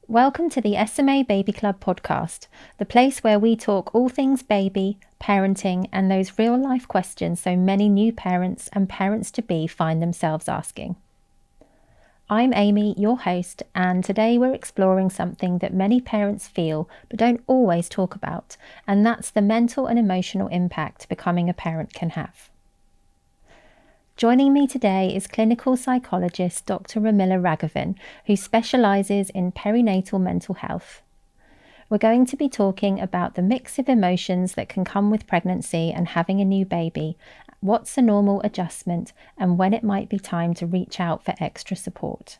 Welcome to the SMA Baby Club Podcast, the place where we talk all things baby, parenting, and those real-life questions so many new parents and parents-to-be find themselves asking. I'm Amy, your host, and today we're exploring something that many parents feel but don't always talk about, and that's the mental and emotional impact becoming a parent can have. Joining me today is clinical psychologist Dr. Romila Ragaven, who specialises in perinatal mental health. We're going to be talking about the mix of emotions that can come with pregnancy and having a new baby, what's a normal adjustment, and when it might be time to reach out for extra support.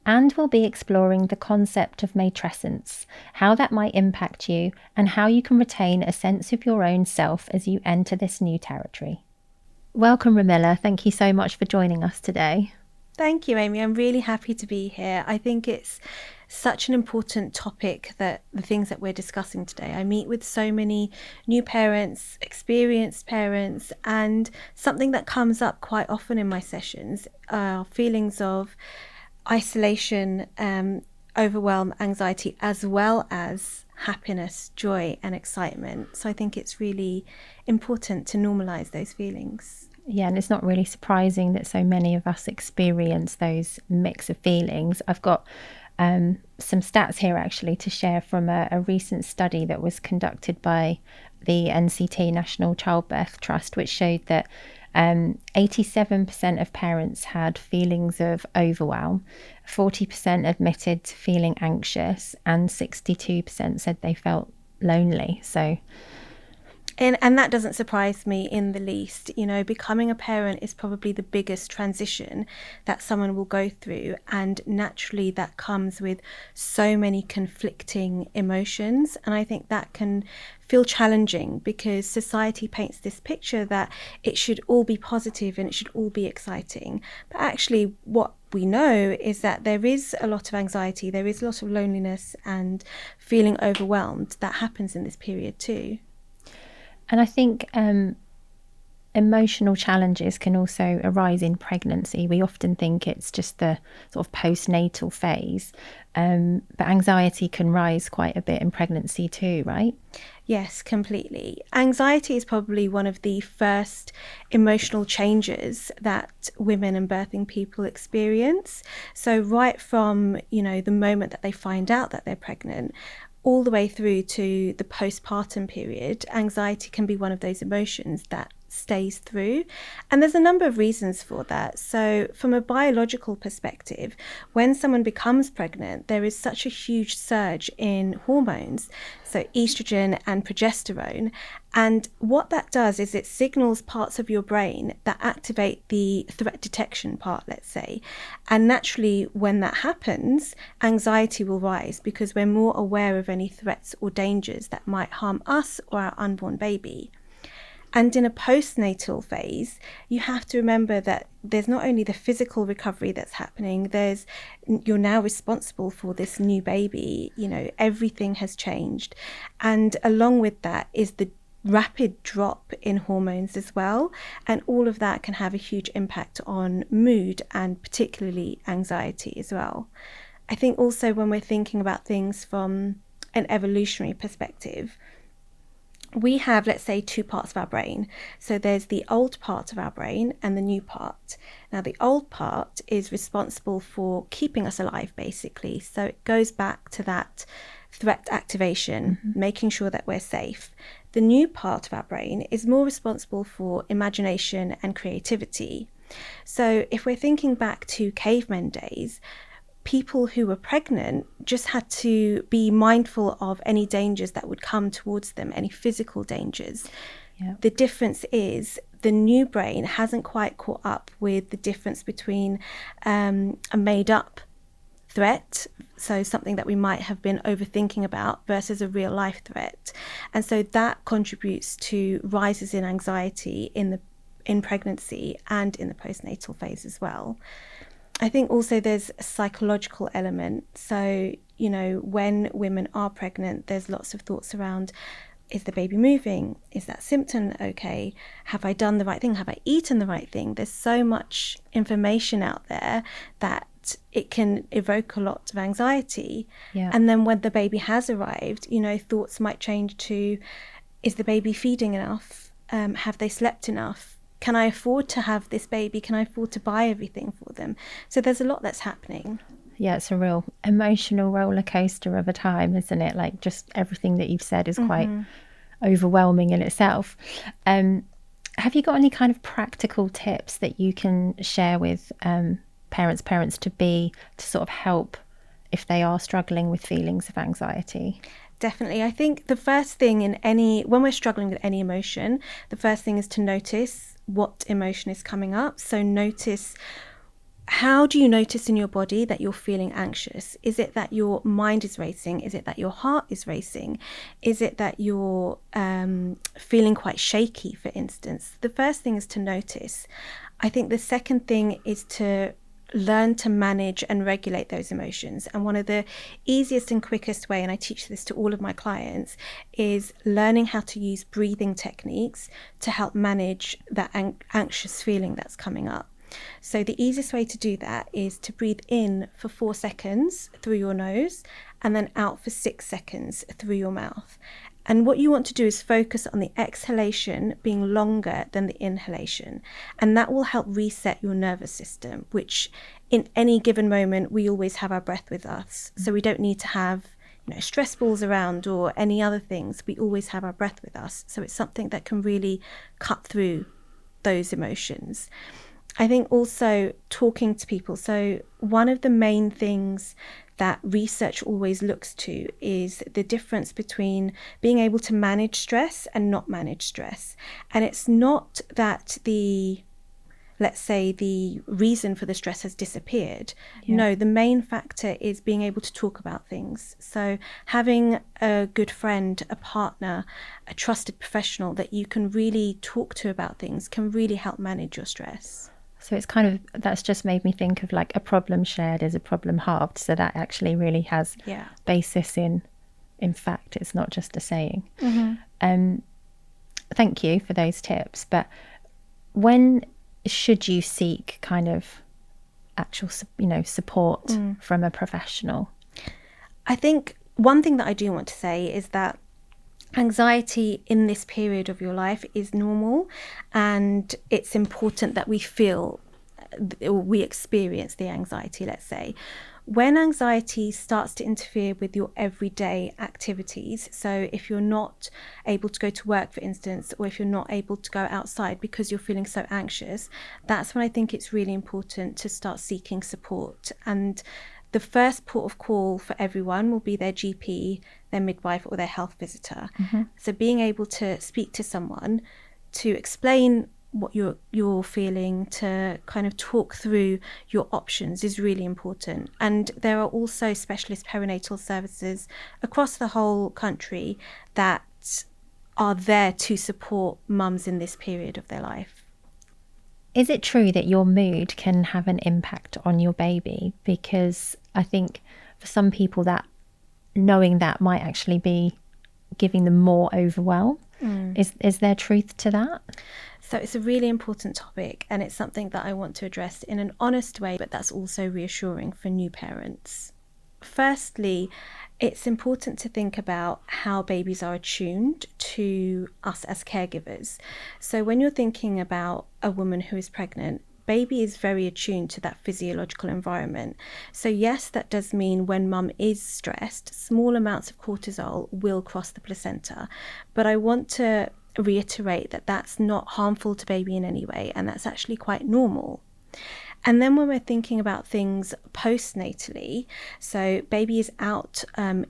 And we'll be exploring the concept of matrescence, how that might impact you, and how you can retain a sense of your own self as you enter this new territory. Welcome, Romila. Thank you so much for joining us today. Thank you, Amy. I'm really happy to be here. I think it's such an important topic, that the things that we're discussing today. I meet with so many new parents, experienced parents, and something that comes up quite often in my sessions are feelings of isolation, overwhelm, anxiety, as well as happiness, joy, and excitement. So I think it's really important to normalize those feelings. Yeah, and it's not really surprising that so many of us experience those mix of feelings. I've got some stats here actually to share from a recent study that was conducted by the NCT National Childbirth Trust, which showed that 87% of parents had feelings of overwhelm, 40% admitted to feeling anxious, and 62% said they felt lonely. And that doesn't surprise me in the least. You know, becoming a parent is probably the biggest transition that someone will go through. And naturally, that comes with so many conflicting emotions. And I think that can feel challenging because society paints this picture that it should all be positive and it should all be exciting. But actually, what we know is that there is a lot of anxiety, there is a lot of loneliness and feeling overwhelmed that happens in this period too. And I think emotional challenges can also arise in pregnancy. We often think it's just the sort of postnatal phase, but anxiety can rise quite a bit in pregnancy too, right? Yes, completely. Anxiety is probably one of the first emotional changes that women and birthing people experience. So right from, the moment that they find out that they're pregnant, all the way through to the postpartum period, anxiety can be one of those emotions that stays through. And there's a number of reasons for that. So from a biological perspective, when someone becomes pregnant, there is such a huge surge in hormones, so estrogen and progesterone. And what that does is it signals parts of your brain that activate the threat detection part, let's say. And naturally, when that happens, anxiety will rise because we're more aware of any threats or dangers that might harm us or our unborn baby. And in a postnatal phase, you have to remember that there's not only the physical recovery that's happening, you're now responsible for this new baby. Everything has changed. And along with that is the rapid drop in hormones as well. And all of that can have a huge impact on mood and particularly anxiety as well. I think also when we're thinking about things from an evolutionary perspective, we have, let's say, two parts of our brain. So there's the old part of our brain and the new part. Now, the old part is responsible for keeping us alive, basically. So it goes back to that threat activation, making sure that we're safe. The new part of our brain is more responsible for imagination and creativity. So if we're thinking back to cavemen days, people who were pregnant just had to be mindful of any dangers that would come towards them, any physical dangers. Yeah. The difference is the new brain hasn't quite caught up with the difference between a made up threat, so something that we might have been overthinking about, versus a real life threat. And so that contributes to rises in anxiety in pregnancy and in the postnatal phase as well. I think also there's a psychological element. So, when women are pregnant, there's lots of thoughts around, is the baby moving? Is that symptom okay? Have I done the right thing? Have I eaten the right thing? There's so much information out there that that it can evoke a lot of anxiety. Yeah. And then when the baby has arrived, you know, thoughts might change to, is the baby feeding enough? Have they slept enough? Can I afford to have this baby? Can I afford to buy everything for them? So there's a lot that's happening. Yeah, it's a real emotional roller coaster of a time, isn't it? Like, just everything that you've said is quite overwhelming in itself. Have you got any kind of practical tips that you can share with parents to be, to sort of help if they are struggling with feelings of anxiety? Definitely. I think the first thing when we're struggling with any emotion, the first thing is to notice what emotion is coming up. So notice, how do you notice in your body that you're feeling anxious? Is it that your mind is racing? Is it that your heart is racing? Is it that you're feeling quite shaky, for instance? The first thing is to notice. I think the second thing is to learn to manage and regulate those emotions. And one of the easiest and quickest way, and I teach this to all of my clients, is learning how to use breathing techniques to help manage that anxious feeling that's coming up. So the easiest way to do that is to breathe in for 4 seconds through your nose and then out for 6 seconds through your mouth. And what you want to do is focus on the exhalation being longer than the inhalation. And that will help reset your nervous system, which in any given moment, we always have our breath with us. So we don't need to have, you know, stress balls around or any other things. We always have our breath with us. So it's something that can really cut through those emotions. I think also talking to people. So one of the main things that research always looks to is the difference between being able to manage stress and not manage stress. And it's not that let's say the reason for the stress has disappeared. Yeah. No, the main factor is being able to talk about things. So having a good friend, a partner, a trusted professional that you can really talk to about things can really help manage your stress. So it's kind of, that's just made me think of like a problem shared is a problem halved. So that actually really has basis in fact. It's not just a saying. Thank you for those tips. But when should you seek kind of actual, support from a professional? I think one thing that I do want to say is that anxiety in this period of your life is normal, and it's important that we feel or we experience the anxiety. Let's say when anxiety starts to interfere with your everyday activities, so if you're not able to go to work, for instance, or if you're not able to go outside because you're feeling so anxious, that's when I think it's really important to start seeking support. And the first port of call for everyone will be their GP, their midwife, or their health visitor. So being able to speak to someone to explain what you're feeling, to kind of talk through your options is really important. And there are also specialist perinatal services across the whole country that are there to support mums in this period of their life. Is it true that your mood can have an impact on your baby? Because I think for some people that knowing that might actually be giving them more overwhelm. Is there truth to that? So it's a really important topic, and it's something that I want to address in an honest way, but that's also reassuring for new parents. Firstly, it's important to think about how babies are attuned to us as caregivers. So when you're thinking about a woman who is pregnant, baby is very attuned to that physiological environment. So yes, that does mean when mum is stressed, small amounts of cortisol will cross the placenta. But I want to reiterate that that's not harmful to baby in any way, and that's actually quite normal. And then when we're thinking about things postnatally, so baby is out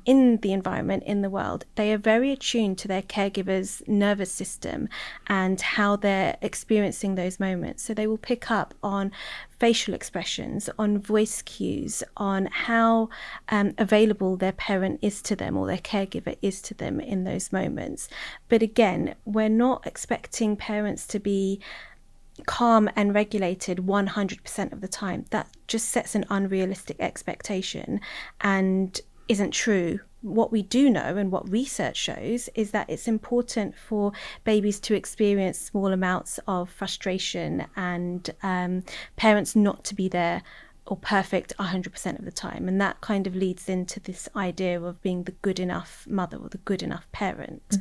in the environment, in the world, they are very attuned to their caregiver's nervous system and how they're experiencing those moments. So they will pick up on facial expressions, on voice cues, on how available their parent is to them or their caregiver is to them in those moments. But again, we're not expecting parents to be calm and regulated 100% of the time. That just sets an unrealistic expectation and isn't true. What we do know and what research shows is that it's important for babies to experience small amounts of frustration and parents not to be there or perfect 100% of the time. And that kind of leads into this idea of being the good enough mother or the good enough parent.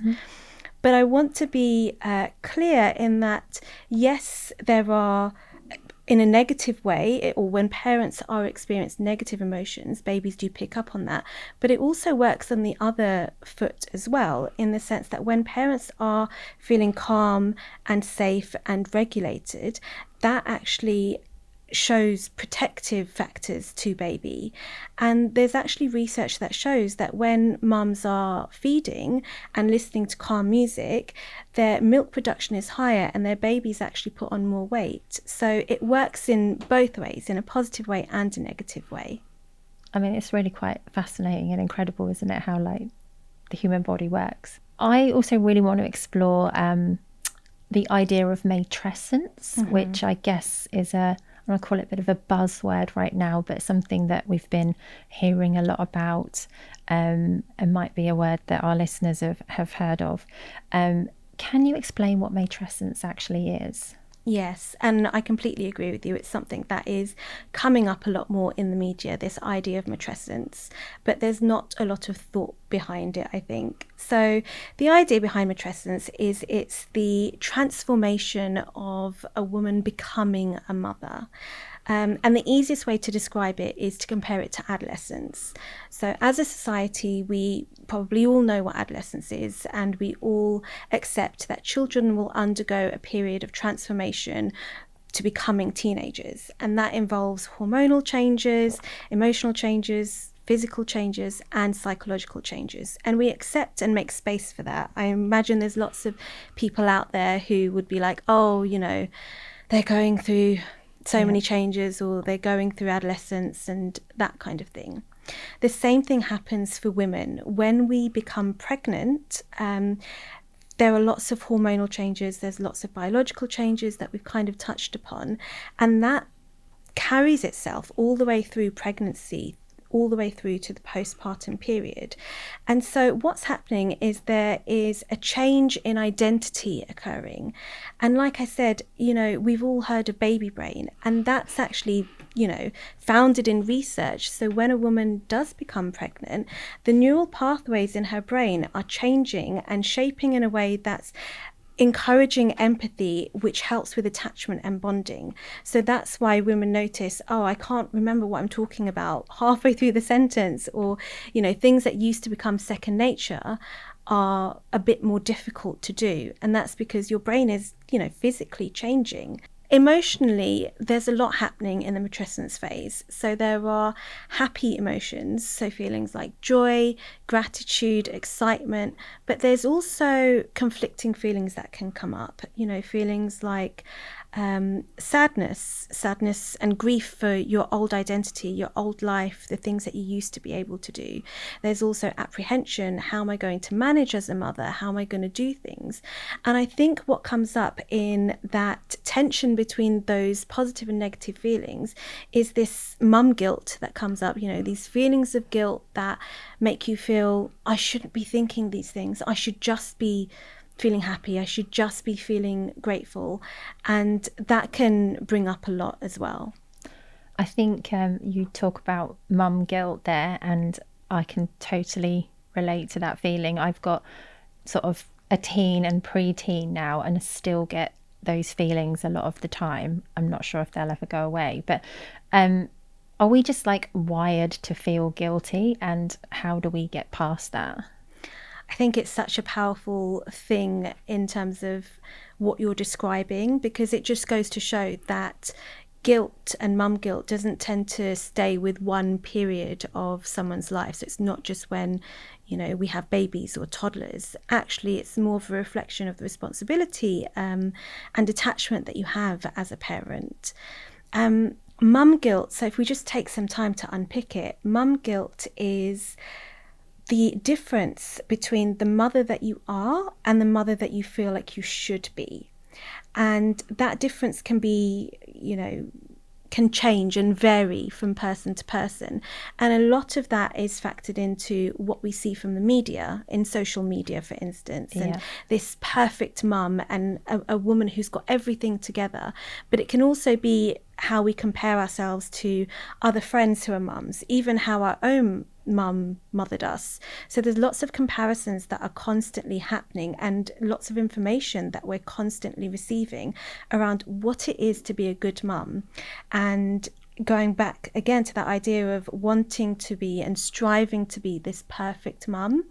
But I want to be clear in that, yes, there are, in a negative way, or when parents are experiencing negative emotions, babies do pick up on that. But it also works on the other foot as well, in the sense that when parents are feeling calm and safe and regulated, that actually shows protective factors to baby. And there's actually research that shows that when mums are feeding and listening to calm music, their milk production is higher and their babies actually put on more weight. So it works in both ways, in a positive way and a negative way. I mean, it's really quite fascinating and incredible, isn't it, how like the human body works. I also really want to explore the idea of matrescence, which I guess is I'm going to call it a bit of a buzzword right now, but something that we've been hearing a lot about, and might be a word that our listeners have heard of. Can you explain what matrescence actually is? Yes, and I completely agree with you. It's something that is coming up a lot more in the media, this idea of matrescence, but there's not a lot of thought behind it, I think. So the idea behind matrescence is it's the transformation of a woman becoming a mother. And the easiest way to describe it is to compare it to adolescence. So as a society, we probably all know what adolescence is, and we all accept that children will undergo a period of transformation to becoming teenagers. And that involves hormonal changes, emotional changes, physical changes, and psychological changes. And we accept and make space for that. I imagine there's lots of people out there who would be like, oh, you know, they're going through so many changes, or they're going through adolescence and that kind of thing. The same thing happens for women. When we become pregnant, there are lots of hormonal changes, there's lots of biological changes that we've kind of touched upon, and that carries itself all the way through pregnancy, all the way through to the postpartum period. And so what's happening is there is a change in identity occurring. And like I said, you know, we've all heard of baby brain, and that's actually, you know, founded in research. So when a woman does become pregnant, the neural pathways in her brain are changing and shaping in a way that's encouraging empathy, which helps with attachment and bonding. So that's why women notice, oh, I can't remember what I'm talking about halfway through the sentence, or, you know, things that used to become second nature are a bit more difficult to do. And that's because your brain is, you know, physically changing. Emotionally, there's a lot happening in the matrescence phase. So there are happy emotions, so feelings like joy, gratitude, excitement, but there's also conflicting feelings that can come up, you know, feelings like sadness and grief for your old identity, your old life, the things that you used to be able to do. There's also apprehension. How am I going to manage as a mother? How am I going to do things? And I think what comes up in that tension between those positive and negative feelings is this mum guilt that comes up, you know, these feelings of guilt that make you feel, I shouldn't be thinking these things. I should just be feeling happy. I should just be feeling grateful. And that can bring up a lot as well. I think you talk about mum guilt there, and I can totally relate to that feeling. I've got sort of a teen and pre-teen now, and I still get those feelings a lot of the time. I'm not sure if they'll ever go away, but are we just like wired to feel guilty, and how do we get past that? I think it's such a powerful thing in terms of what you're describing, because it just goes to show that guilt and mum guilt doesn't tend to stay with one period of someone's life. So it's not just when, you know, we have babies or toddlers. Actually, it's more of a reflection of the responsibility and attachment that you have as a parent. Mum guilt, so if we just take some time to unpick it, mum guilt is the difference between the mother that you are and the mother that you feel like you should be. And that difference can be, you know, can change and vary from person to person. And a lot of that is factored into what we see from the media, in social media, for instance, and this perfect mum and a woman who's got everything together. But it can also be how we compare ourselves to other friends who are mums, even how our own mum mothered us. So there's lots of comparisons that are constantly happening and lots of information that we're constantly receiving around what it is to be a good mum. And going back again to that idea of wanting to be and striving to be this perfect mum,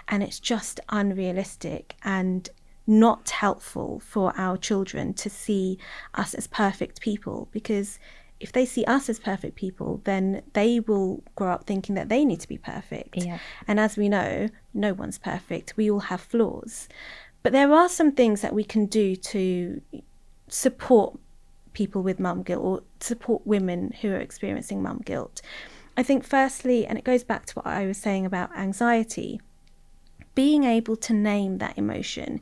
and it's just unrealistic and not helpful for our children to see us as perfect people, because if they see us as perfect people, then they will grow up thinking that they need to be perfect. Yeah. And as we know, no one's perfect. We all have flaws. But there are some things that we can do to support people with mum guilt, or support women who are experiencing mum guilt. I think firstly, and it goes back to what I was saying about anxiety, being able to name that emotion,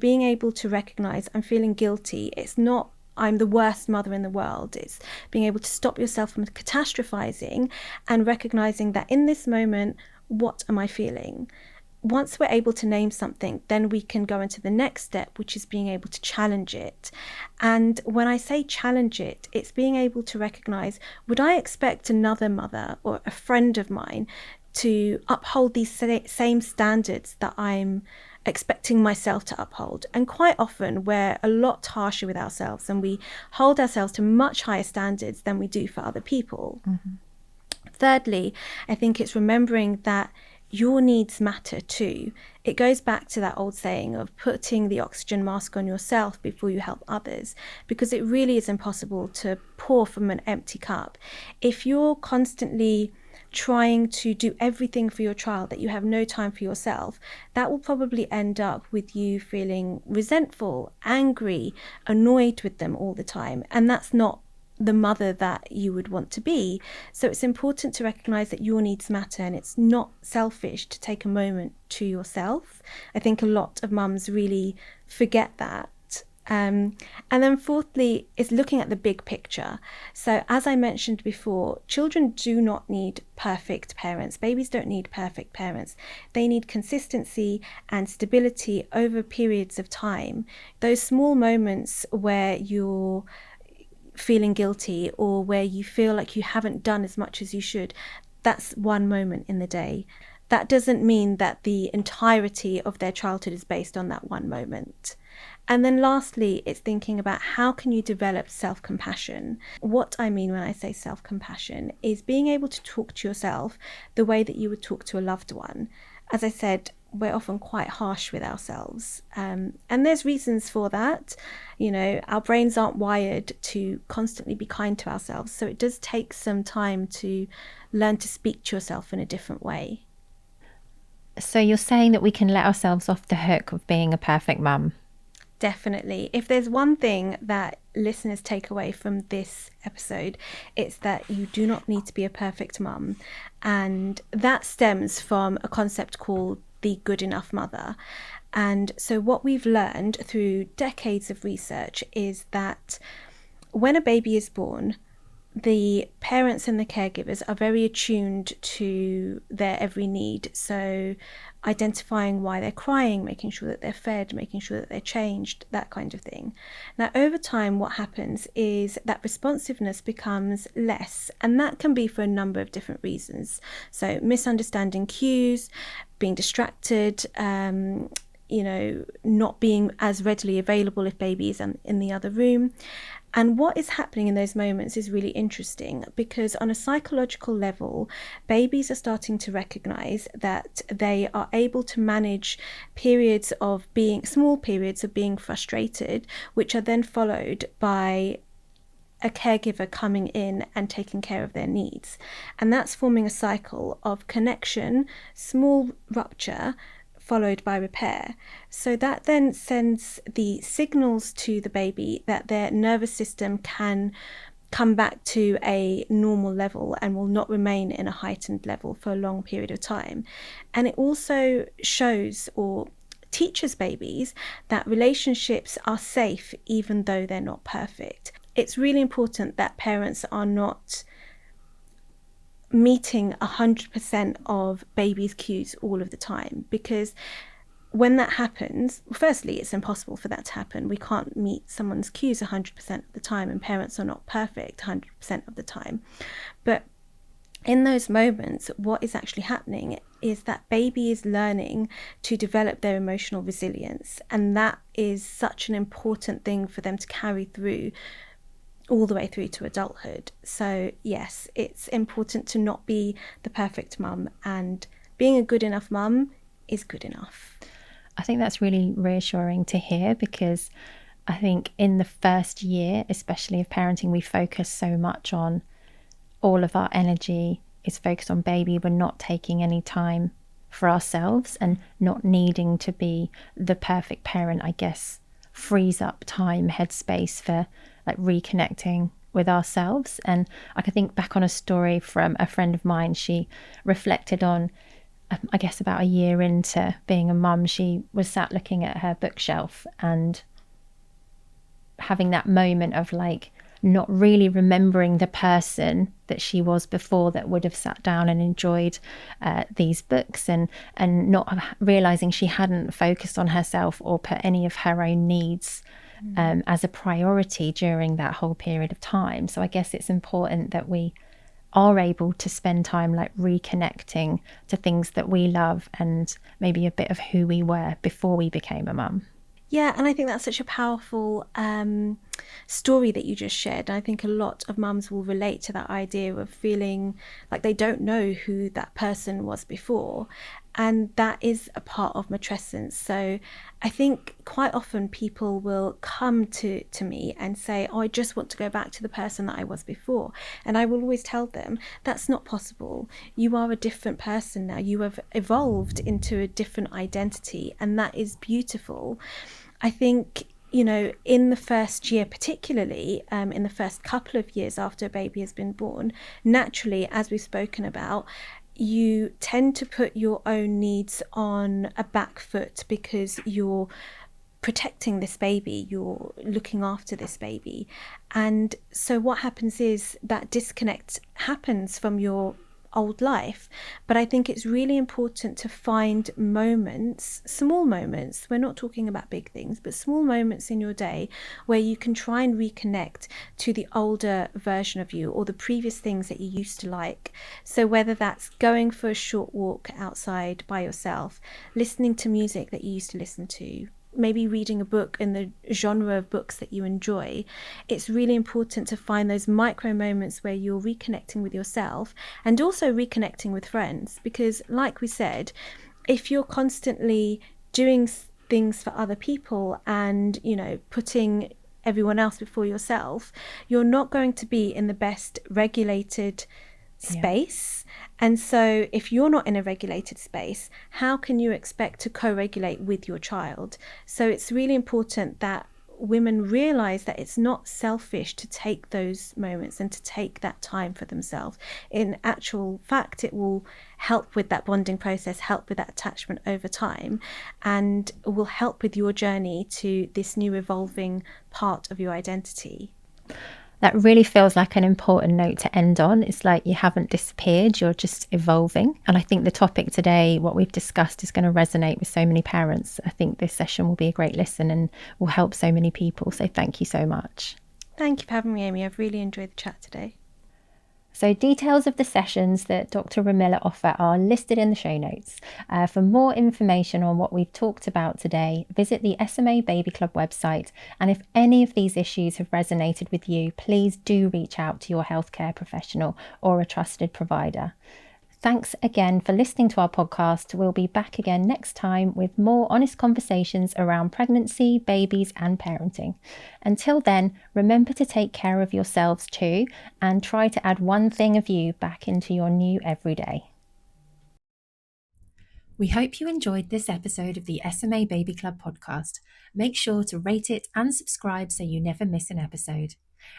being able to recognize I'm feeling guilty. It's not I'm the worst mother in the world. It's being able to stop yourself from catastrophizing and recognizing that in this moment, what am I feeling? Once we're able to name something, then we can go into the next step, which is being able to challenge it. And when I say challenge it, it's being able to recognize, would I expect another mother or a friend of mine to uphold these same standards that I'm expecting myself to uphold? And quite often we're a lot harsher with ourselves, and we hold ourselves to much higher standards than we do for other people. Mm-hmm. Thirdly, I think it's remembering that your needs matter too. It goes back to that old saying of putting the oxygen mask on yourself before you help others, because it really is impossible to pour from an empty cup. If you're constantly trying to do everything for your child that you have no time for yourself, that will probably end up with you feeling resentful, angry, annoyed with them all the time. And that's not the mother that you would want to be. So it's important to recognize that your needs matter, and it's not selfish to take a moment to yourself. I think a lot of mums really forget that. And then fourthly is looking at the big picture. So as I mentioned before, children do not need perfect parents. Babies don't need perfect parents. They need consistency and stability over periods of time. Those small moments where you're feeling guilty or where you feel like you haven't done as much as you should, that's one moment in the day. That doesn't mean that the entirety of their childhood is based on that one moment. And then lastly, it's thinking about how can you develop self-compassion. What I mean when I say self-compassion is being able to talk to yourself the way that you would talk to a loved one. As I said, we're often quite harsh with ourselves. And there's reasons for that. Our brains aren't wired to constantly be kind to ourselves. So it does take some time to learn to speak to yourself in a different way. So you're saying that we can let ourselves off the hook of being a perfect mum? Definitely. If there's one thing that listeners take away from this episode, it's that you do not need to be a perfect mum. And that stems from a concept called the good enough mother. And so what we've learned through decades of research is that when a baby is born, the parents and the caregivers are very attuned to their every need. So identifying why they're crying, making sure that they're fed, making sure that they're changed, that kind of thing. Now, over time, what happens is that responsiveness becomes less, and that can be for a number of different reasons. So misunderstanding cues, being distracted, not being as readily available if baby is in the other room. And what is happening in those moments is really interesting, because on a psychological level, babies are starting to recognize that they are able to manage small periods of being frustrated, which are then followed by a caregiver coming in and taking care of their needs. And that's forming a cycle of connection, small rupture, followed by repair. So that then sends the signals to the baby that their nervous system can come back to a normal level and will not remain in a heightened level for a long period of time. And it also shows or teaches babies that relationships are safe even though they're not perfect. it's really important that parents are not meeting 100% of baby's cues all of the time, because when that happens, firstly, it's impossible for that to happen. We can't meet someone's cues 100% of the time, and parents are not perfect 100% of the time. But in those moments, what is actually happening is that baby is learning to develop their emotional resilience, and that is such an important thing for them to carry through all the way through to adulthood. So yes, it's important to not be the perfect mum, and being a good enough mum is good enough. I think that's really reassuring to hear, because I think in the first year, especially of parenting, we focus so much on, all of our energy is focused on baby. We're not taking any time for ourselves, and not needing to be the perfect parent, I guess, frees up time, headspace for like reconnecting with ourselves. And I can think back on a story from a friend of mine. She reflected on, I guess, about a year into being a mum, she was sat looking at her bookshelf and having that moment of like not really remembering the person that she was before, that would have sat down and enjoyed these books, and not realizing she hadn't focused on herself or put any of her own needs as a priority during that whole period of time. So I guess it's important that we are able to spend time like reconnecting to things that we love, and maybe a bit of who we were before we became a mum. Yeah, and I think that's such a powerful story that you just shared. And I think a lot of mums will relate to that idea of feeling like they don't know who that person was before. And that is a part of matrescence. So I think quite often people will come to me and say, oh, I just want to go back to the person that I was before. And I will always tell them that's not possible. You are a different person now. You have evolved into a different identity, and that is beautiful. I think, you know, in the first year, particularly in the first couple of years after a baby has been born, naturally, as we've spoken about, you tend to put your own needs on a back foot, because you're protecting this baby, you're looking after this baby. And so what happens is that disconnect happens from your old life. But I think it's really important to find moments, small moments, we're not talking about big things, but small moments in your day where you can try and reconnect to the older version of you, or the previous things that you used to like. So whether that's going for a short walk outside by yourself, listening to music that you used to listen to, maybe reading a book in the genre of books that you enjoy, it's really important to find those micro moments where you're reconnecting with yourself and also reconnecting with friends. Because like we said, if you're constantly doing things for other people and, you know, putting everyone else before yourself, you're not going to be in the best regulated space. And so if you're not in a regulated space, how can you expect to co-regulate with your child? So it's really important that women realize that it's not selfish to take those moments and to take that time for themselves. In actual fact, it will help with that bonding process, help with that attachment over time, and will help with your journey to this new evolving part of your identity. That really feels like an important note to end on. It's like you haven't disappeared, you're just evolving. And I think the topic today, what we've discussed, is going to resonate with so many parents. I think this session will be a great listen and will help so many people. So thank you so much. Thank you for having me, Amy. I've really enjoyed the chat today. So details of the sessions that Dr. Romila offer are listed in the show notes. For more information on what we've talked about today, visit the SMA Baby Club website. And if any of these issues have resonated with you, please do reach out to your healthcare professional or a trusted provider. Thanks again for listening to our podcast. We'll be back again next time with more honest conversations around pregnancy, babies, and parenting. Until then, remember to take care of yourselves too, and try to add one thing of you back into your new everyday. We hope you enjoyed this episode of the SMA Baby Club podcast. Make sure to rate it and subscribe so you never miss an episode.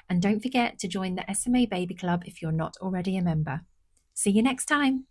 And don't forget to join the SMA Baby Club if you're not already a member. See you next time.